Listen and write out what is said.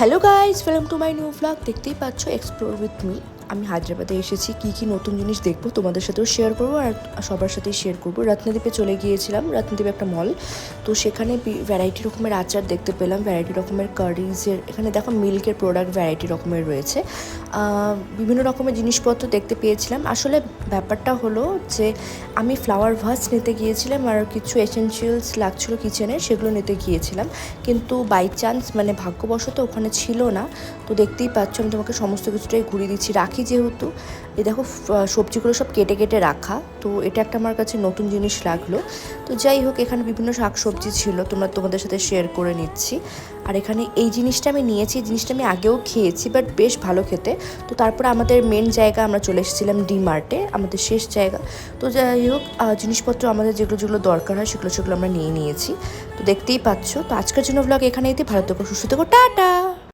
Hello guys, welcome to my new blog. দেখতেই পাচ্ছ explore with me. আমি হায়দ্রাবাদে এসেছি, কী নতুন জিনিস দেখবো তোমাদের সাথেও শেয়ার করবো আর সবার সাথেই শেয়ার করবো। রত্নদ্বীপে চলে গিয়েছিলাম। রত্নদ্বীপে একটা মল, তো সেখানে ভ্যারাইটি রকমের আচার দেখতে পেলাম, ভ্যারাইটি রকমের কারিজের। এখানে দেখো মিল্কের প্রোডাক্ট ভ্যারাইটি রকমের রয়েছে, বিভিন্ন রকমের জিনিসপত্র দেখতে পেয়েছিলাম। আসলে ব্যাপারটা হলো যে আমি ফ্লাওয়ার ভাস নিতে গিয়েছিলাম আর কিছু এসেনশিয়ালস লাগছিলো কিচেনে, সেগুলো নিতে গিয়েছিলাম, কিন্তু বাই চান্স মানে ভাগ্যবশত ওখানে ছিল না। তো দেখতেই পাচ্ছ আমি তোমাকে সমস্ত কিছুটাই ঘুরিয়ে দিচ্ছি। রাখি যেহেতু, এই দেখো সবজিগুলো সব কেটে কেটে রাখা, তো এটা একটা আমার কাছে নতুন জিনিস লাগলো। তো যাই হোক, এখানে বিভিন্ন শাক সবজি ছিল, তোমাদের সাথে শেয়ার করে নিচ্ছি। আর এখানে এই জিনিসটা আমি নিয়েছি, এই জিনিসটা আমি আগেও খেয়েছি, বাট বেশ ভালো খেতে। তো তারপরে আমাদের মেন জায়গা আমরা চলে এসেছিলাম ডি-মার্টে, আমাদের শেষ জায়গা। তো যাই হোক, জিনিসপত্র আমাদের যেগুলো দরকার হয় সেগুলো আমরা নিয়ে নিয়েছি। তো দেখতেই পাচ্ছ। তো আজকের জন্য ব্লগ এখানেই। ভালো থেকো, সুস্থ থেকো, টাটা।